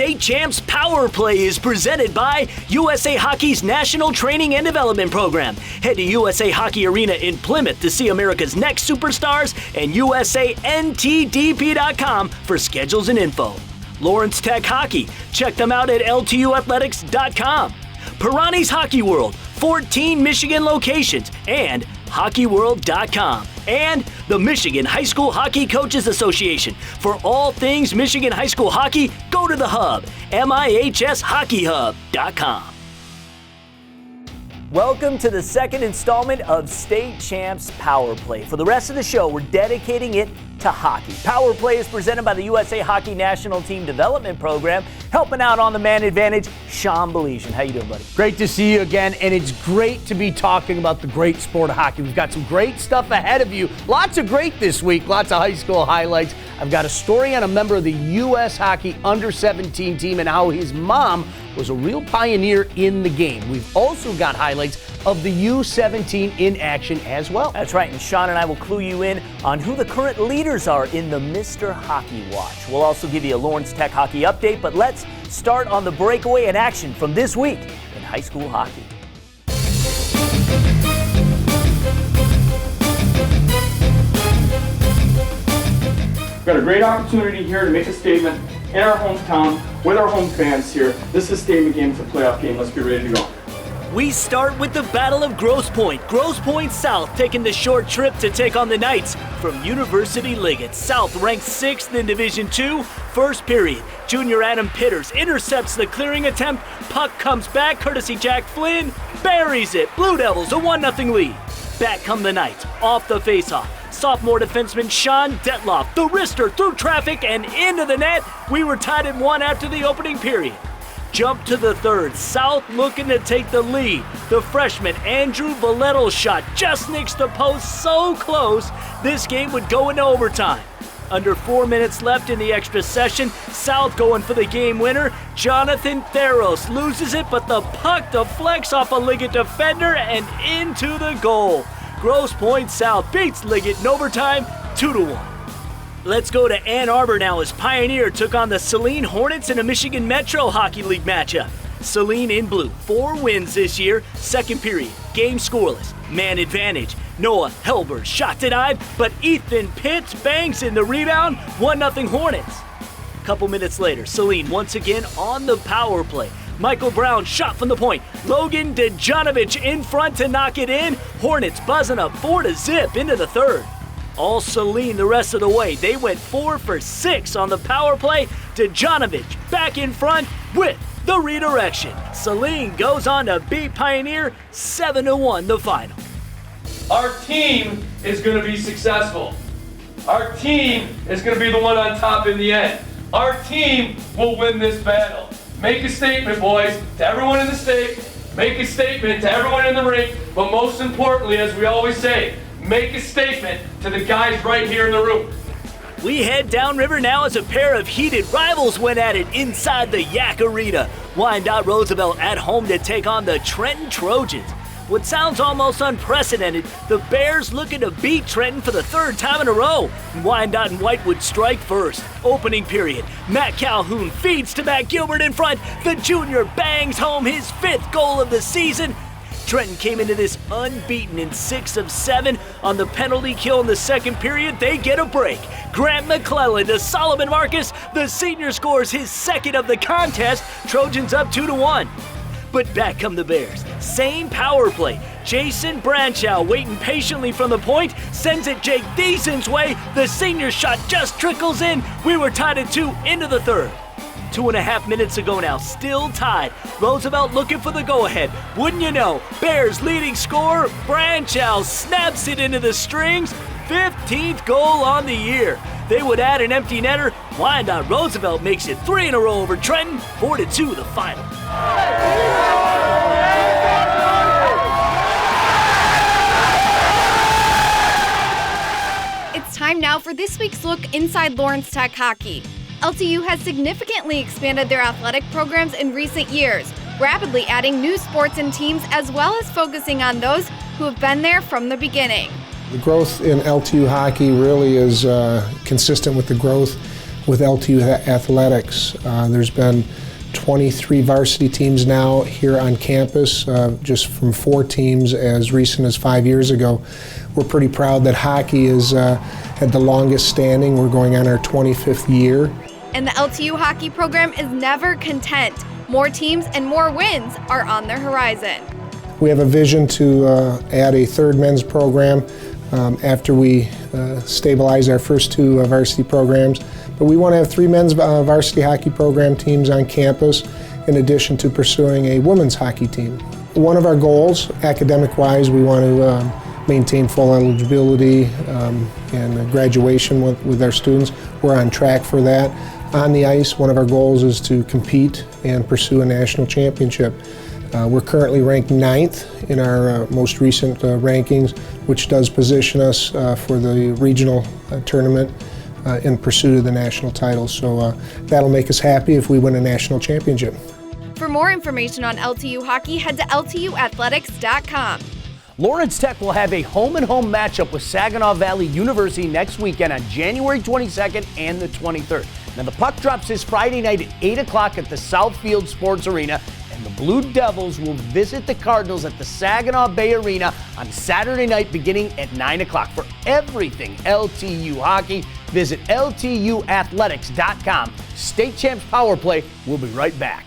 State Champs Power Play is presented by USA Hockey's National Training and Development Program. Head to USA Hockey Arena in Plymouth to see America's next superstars and USANTDP.com for schedules and info. Lawrence Tech Hockey. Check them out at LTUathletics.com. Pirani's Hockey World, 14 Michigan locations, and hockeyworld.com. And the Michigan High School Hockey Coaches Association. For all things Michigan High School hockey, go to the hub, MIHSHockeyHub.com. Welcome to the second installment of State Champs Power Play. For the rest of the show, we're dedicating it to hockey. Power Play is presented by the USA Hockey National Team Development Program. Helping out on the man advantage, Sean Belesian. How you doing, buddy? Great to see you again, and it's great to be talking about the great sport of hockey. We've got some great stuff ahead of you. Lots of great this week, lots of high school highlights. I've got a story on a member of the U.S. Hockey Under-17 team and how his mom was a real pioneer in the game. We've also got highlights of the U-17 in action as well. That's right, and Sean and I will clue you in on who the current leaders are in the Mr. Hockey Watch. We'll also give you a Lawrence Tech hockey update, but let's start on the breakaway in action from this week in high school hockey. We've got a great opportunity here to make a statement in our hometown with our home fans here. This is a statement game. It's a playoff game. Let's get ready to go. We start with the Battle of Grosse Pointe. Grosse Pointe South taking the short trip to take on the Knights from University Liggett. South ranked 6th in Division II. First period, junior Adam Pitters intercepts the clearing attempt. Puck comes back, courtesy Jack Flynn, buries it. Blue Devils a 1-0 lead. Back come the Knights, off the faceoff. Sophomore defenseman Sean Detloff, the wrister through traffic and into the net. We were tied at 1 after the opening period. Jump to the third, South looking to take the lead. The freshman Andrew Valletto's shot just nicks the post so close, this game would go into overtime. Under 4 minutes left in the extra session, South going for the game winner. Jonathan Theros loses it, but the puck deflects off a Liggett defender and into the goal. Grosse Pointe South beats Liggett in overtime, 2-1. Let's go to Ann Arbor now as Pioneer took on the Saline Hornets in a Michigan Metro Hockey League matchup. Saline in blue, 4 wins this year. Second period, game scoreless, man advantage. Noah Helber shot denied, but Ethan Pitts bangs in the rebound, 1-0 Hornets. Couple minutes later, Saline once again on the power play. Michael Brown shot from the point. Logan Dejanovic in front to knock it in. Hornets buzzing up 4-0 into the third. All Saline the rest of the way. They went 4 for 6 on the power play. Dejanovic back in front with the redirection. Saline goes on to beat Pioneer 7-1 the final. Our team is going to be successful. Our team is going to be the one on top in the end. Our team will win this battle. Make a statement, boys, to everyone in the state. Make a statement to everyone in the rink. But most importantly, as we always say, make a statement to the guys right here in the room. We head downriver now as a pair of heated rivals went at it inside the Yak Arena. Wyandotte Roosevelt at home to take on the Trenton Trojans. What sounds almost unprecedented, the Bears looking to beat Trenton for the 3rd time in a row. Wyandotte and White would strike first. Opening period, Matt Calhoun feeds to Matt Gilbert in front. The junior bangs home his 5th goal of the season. Trenton came into this unbeaten in 6 of 7. On the penalty kill in the second period, they get a break. Grant McClellan to Solomon Marcus. The senior scores his 2nd of the contest. Trojans up 2-1. But back come the Bears. Same power play. Jason Branchow waiting patiently from the point, sends it Jake Deason's way. The senior shot just trickles in. We were tied at 2 into the third. 2.5 minutes ago now, still tied. Roosevelt looking for the go-ahead. Wouldn't you know, Bears leading scorer, Branchow snaps it into the strings. 15th goal on the year. They would add an empty netter. Wyandotte Roosevelt makes it 3 in a row over Trenton. 4-2 the final. It's time now for this week's look inside Lawrence Tech Hockey. LTU has significantly expanded their athletic programs in recent years, rapidly adding new sports and teams as well as focusing on those who have been there from the beginning. The growth in LTU hockey really is consistent with the growth with LTU athletics. There's been 23 varsity teams now here on campus, just from 4 teams as recent as 5 years ago. We're pretty proud that hockey has had the longest standing. We're going on our 25th year. And the LTU hockey program is never content. More teams and more wins are on the horizon. We have a vision to add a 3rd men's program after we stabilize our first 2 varsity programs. But we want to have 3 men's varsity hockey program teams on campus, in addition to pursuing a women's hockey team. One of our goals, academic-wise, we want to maintain full eligibility and graduation with our students. We're on track for that. On the ice, one of our goals is to compete and pursue a national championship. We're currently ranked 9th in our most recent rankings, which does position us for the regional tournament in pursuit of the national title. So that'll make us happy if we win a national championship. For more information on LTU hockey, head to LTUathletics.com. Lawrence Tech will have a home-and-home matchup with Saginaw Valley University next weekend on January 22nd and the 23rd. Now, the puck drops this Friday night at 8 o'clock at the Southfield Sports Arena, and the Blue Devils will visit the Cardinals at the Saginaw Bay Arena on Saturday night beginning at 9 o'clock. For everything LTU hockey, visit LTUathletics.com. State Champs Power Play. We'll be right back.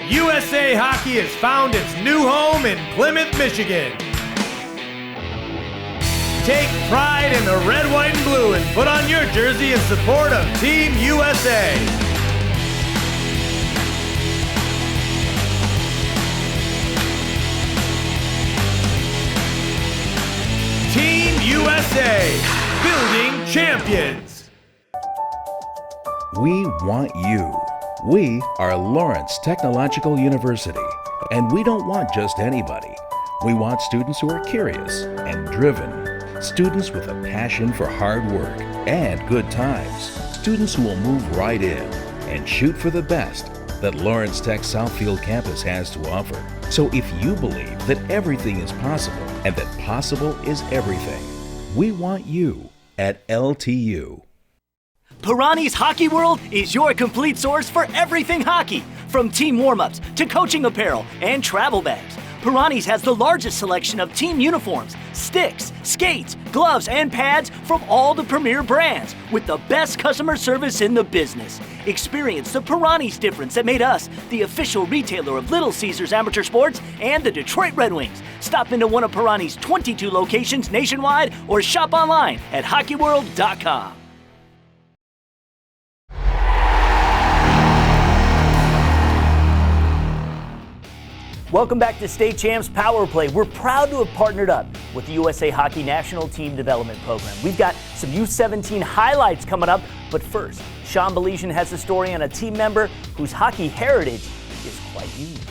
USA Hockey has found its new home in Plymouth, Michigan. Take pride in the red, white, and blue and put on your jersey in support of Team USA. Team USA, building champions. We want you. We are Lawrence Technological University, and we don't want just anybody. We want students who are curious and driven, students with a passion for hard work and good times, students who will move right in and shoot for the best that Lawrence Tech Southfield campus has to offer. So if you believe that everything is possible and that possible is everything, we want you at LTU. Pirani's Hockey World is your complete source for everything hockey, from team warm-ups to coaching apparel and travel bags. Pirani's has the largest selection of team uniforms, sticks, skates, gloves, and pads from all the premier brands, with the best customer service in the business. Experience the Pirani's difference that made us the official retailer of Little Caesars Amateur Sports and the Detroit Red Wings. Stop into one of Pirani's 22 locations nationwide or shop online at hockeyworld.com. Welcome back to State Champs Power Play. We're proud to have partnered up with the USA Hockey National Team Development Program. We've got some U17 highlights coming up, but first, Sean Belesian has a story on a team member whose hockey heritage is quite unique.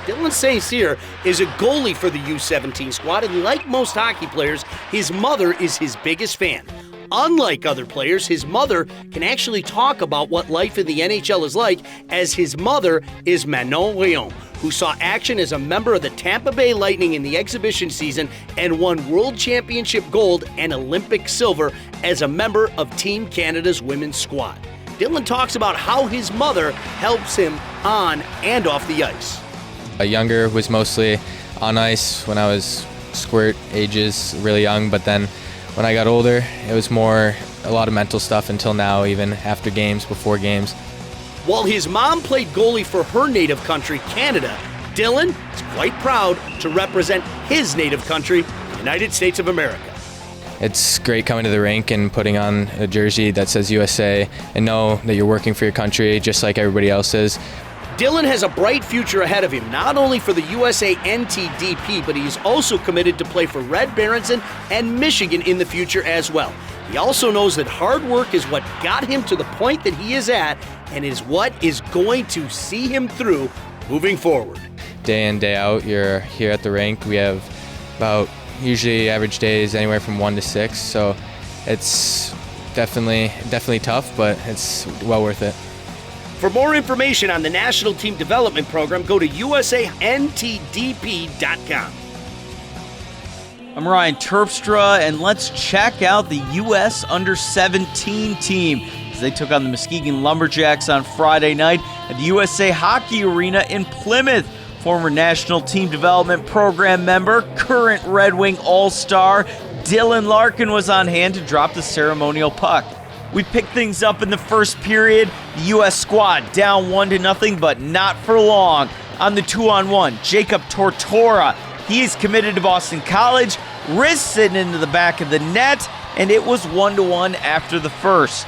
Dylan St. Cyr is a goalie for the U17 squad, and like most hockey players, his mother is his biggest fan. Unlike other players, his mother can actually talk about what life in the NHL is like, as his mother is Manon Rhéaume, who saw action as a member of the Tampa Bay Lightning in the exhibition season and won World Championship gold and Olympic silver as a member of Team Canada's women's squad. Dylan talks about how his mother helps him on and off the ice. Younger was mostly on ice when I was squirt ages, really young, but then when I got older, it was more a lot of mental stuff until now, even after games, before games. While his mom played goalie for her native country, Canada, Dylan is quite proud to represent his native country, the United States of America. It's great coming to the rink and putting on a jersey that says USA and know that you're working for your country just like everybody else is. Dylan has a bright future ahead of him, not only for the USA NTDP, but he's also committed to play for Red Berenson and Michigan in the future as well. He also knows that hard work is what got him to the point that he is at and is what is going to see him through moving forward. Day in, day out, you're here at the rink. We have about usually average days anywhere from 1 to 6, so it's definitely tough, but it's well worth it. For more information on the National Team Development Program, go to usantdp.com. I'm Ryan Terpstra, and let's check out the U.S. Under-17 team as they took on the Muskegon Lumberjacks on Friday night at the USA Hockey Arena in Plymouth. Former National Team Development Program member, current Red Wing All-Star Dylan Larkin was on hand to drop the ceremonial puck. We picked things up in the first period. The U.S. squad down 1-0, but not for long. On the 2-on-1, Jacob Tortora. He is committed to Boston College, wrist sitting into the back of the net, and it was 1-1 after the first.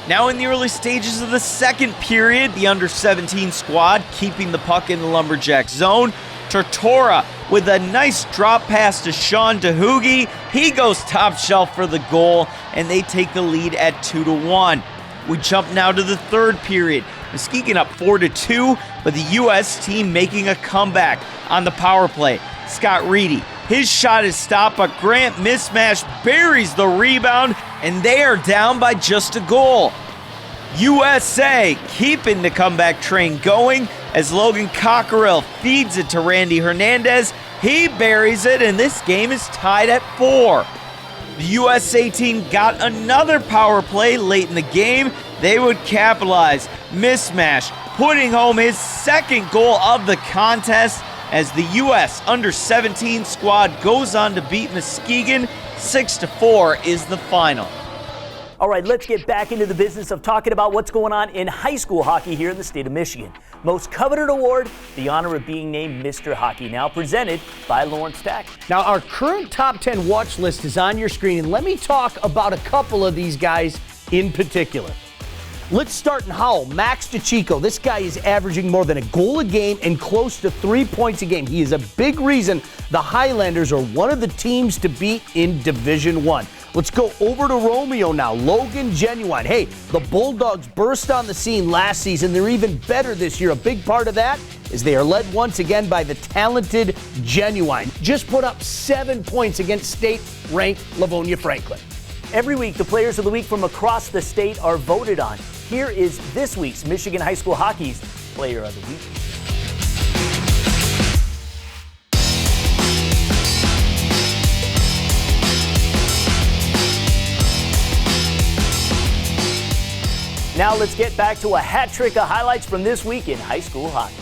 Now in the early stages of the second period, the under-17 squad keeping the puck in the Lumberjack zone. Tortora with a nice drop pass to Sean DeHoogie. He goes top shelf for the goal, and they take the lead at 2-1. We jump now to the third period. Muskegon up 4-2, but the U.S. team making a comeback on the power play. Scott Reedy, his shot is stopped, but Grant Mismash buries the rebound, and they are down by just a goal. USA keeping the comeback train going as Logan Cockerill feeds it to Randy Hernandez. He buries it, and this game is tied at 4. The USA team got another power play late in the game. They would capitalize. Mismash putting home his second goal of the contest as the U.S. Under-17 squad goes on to beat Muskegon. 6-4 is the final. All right, let's get back into the business of talking about what's going on in high school hockey here in the state of Michigan. Most coveted award, the honor of being named Mr. Hockey, now presented by Lawrence Tech. Now, our current top 10 watch list is on your screen, and let me talk about a couple of these guys in particular. Let's start in Howell. Max DeChico. This guy is averaging more than a goal a game and close to 3 points a game. He is a big reason the Highlanders are one of the teams to beat in Division I. Let's go over to Romeo now. Logan Genuine. Hey, the Bulldogs burst on the scene last season. They're even better this year. A big part of that is they are led once again by the talented Genuine. Just put up 7 points against state-ranked Livonia Franklin. Every week, the players of the week from across the state are voted on. Here is this week's Michigan High School Hockey's Player of the Week. Now let's get back to a hat trick of highlights from this week in high school hockey.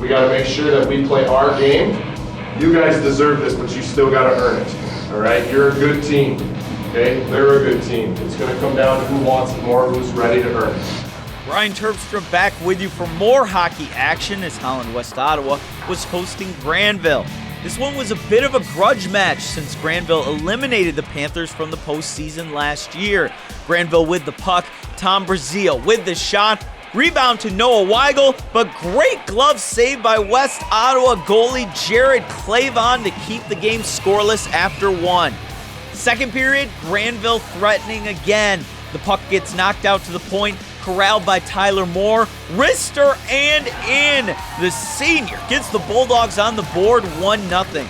We got to make sure that we play our game. You guys deserve this, but you still got to earn it. All right? You're a good team. Okay? They're a good team. It's going to come down to who wants it more, who's ready to earn it. Ryan Terpstra back with you for more hockey action as Holland West Ottawa was hosting Granville. This one was a bit of a grudge match since Granville eliminated the Panthers from the postseason last year. Granville with the puck, Tom Brazil with the shot. Rebound to Noah Weigel, but great glove save by West Ottawa goalie Jared Clavon to keep the game scoreless after 1. Second period, Granville threatening again. The puck gets knocked out to the point, corralled by Tyler Moore. Wrister and in. The senior gets the Bulldogs on the board 1-0.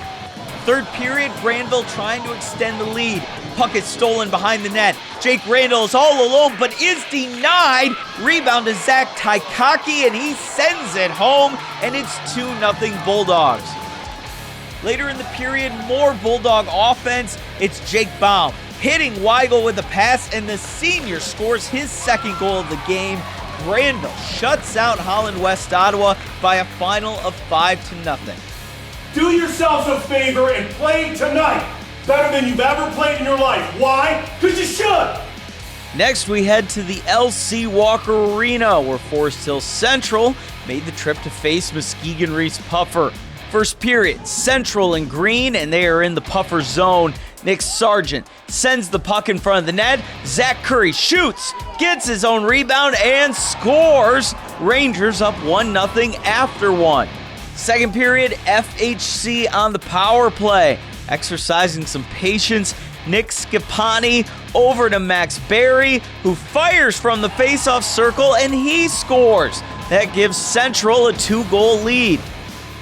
Third period, Granville trying to extend the lead. Puck is stolen behind the net. Jake Randall is all alone, but is denied. Rebound to Zach Taikaki, and he sends it home, and it's 2-0 Bulldogs. Later in the period, more Bulldog offense. It's Jake Baum hitting Weigel with a pass, and the senior scores his second goal of the game. Granville shuts out Holland West Ottawa by a final of 5-0. Do yourselves a favor and play tonight better than you've ever played in your life. Why? Because you should. Next, we head to the L.C. Walker Arena, where Forest Hill Central made the trip to face Muskegon Reese Puffer. First period, Central in green, and they are in the Puffer zone. Nick Sargent sends the puck in front of the net. Zach Curry shoots, gets his own rebound, and scores. Rangers up 1-0 after 1. Second period, FHC on the power play. Exercising some patience, Nick Scapani over to Max Berry, who fires from the faceoff circle, and he scores. That gives Central a 2-goal lead.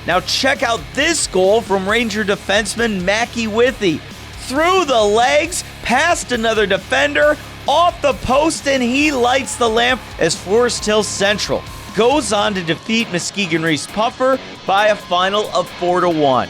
Now check out this goal from Ranger defenseman Mackie Withy. Through the legs, past another defender, off the post, and he lights the lamp as Forest Hill Central goes on to defeat Muskegon Reese Puffer by a final of 4-1.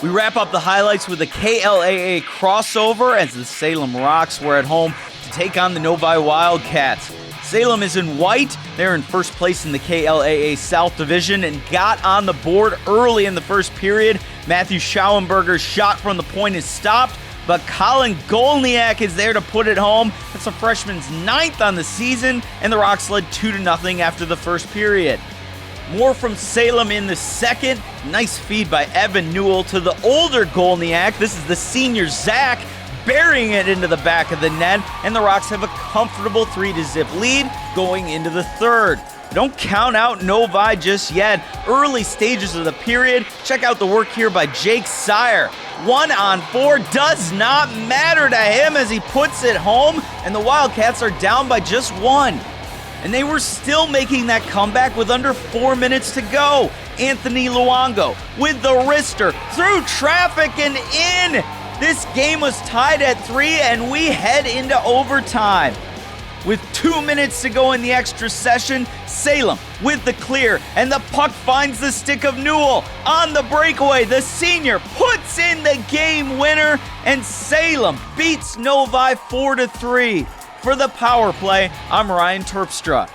We wrap up the highlights with a KLAA crossover as the Salem Rocks were at home to take on the Novi Wildcats. Salem is in white. They're in first place in the KLAA South Division and got on the board early in the first period. Matthew Schauenberger's shot from the point is stopped, but Colin Golniak is there to put it home. That's a freshman's 9th on the season, and the Rocks led 2-0 after the first period. More from Salem in the second. Nice feed by Evan Newell to the older Golniak. This is the senior Zach, burying it into the back of the net, and the Rocks have a comfortable 3-0 lead going into the third. Don't count out Novi just yet. Early stages of the period. Check out the work here by Jake Sire. 1-on-4 does not matter to him as he puts it home, and the Wildcats are down by just 1. And they were still making that comeback with under 4 minutes to go. Anthony Luongo with the wrister through traffic and in. This game was tied at 3, and we head into overtime. With 2 minutes to go in the extra session, Salem with the clear, and the puck finds the stick of Newell. On the breakaway, the senior puts in the game winner, and Salem beats Novi 4-3. For the power play, I'm Ryan Terpstra.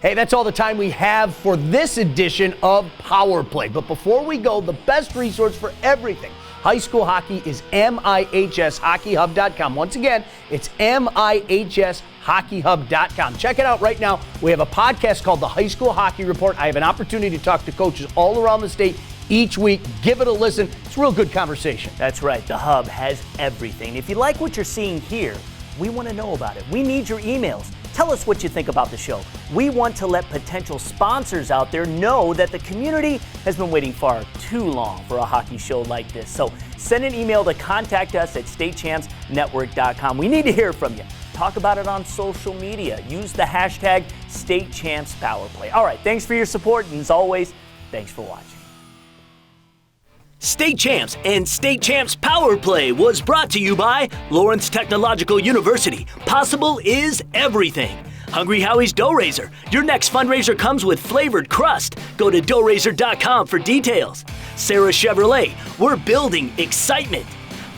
Hey, that's all the time we have for this edition of Power Play. But before we go, the best resource for everything high school hockey is MIHSHockeyHub.com. Once again, it's MIHSHockeyHub.com. Check it out right now. We have a podcast called the High School Hockey Report. I have an opportunity to talk to coaches all around the state each week. Give it a listen. It's a real good conversation. That's right. The Hub has everything. If you like what you're seeing here, we want to know about it. We need your emails. Tell us what you think about the show. We want to let potential sponsors out there know that the community has been waiting far too long for a hockey show like this. So send an email to contact us at statechampsnetwork.com. We need to hear from you. Talk about it on social media. Use the hashtag StateChampsPowerPlay. All right, thanks for your support, and as always, thanks for watching. State Champs and State Champs Power Play was brought to you by Lawrence Technological University. Possible is everything. Hungry Howie's Dough Raiser. Your next fundraiser comes with flavored crust. Go to doughRaiser.com for details. Sarah Chevrolet. We're building excitement.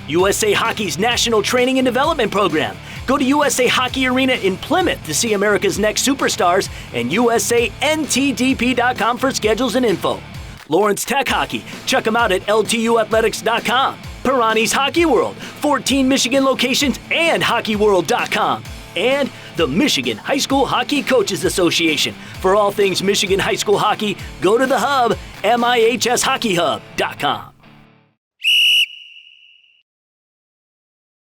USA Hockey's National Training and Development Program. Go to USA Hockey Arena in Plymouth to see America's next superstars and USANTDP.com for schedules and info. Lawrence Tech Hockey. Check them out at LTUathletics.com. Pirani's Hockey World. 14 Michigan locations and hockeyworld.com. And the Michigan High School Hockey Coaches Association. For all things Michigan high school hockey, go to the Hub, MIHSHockeyHub.com.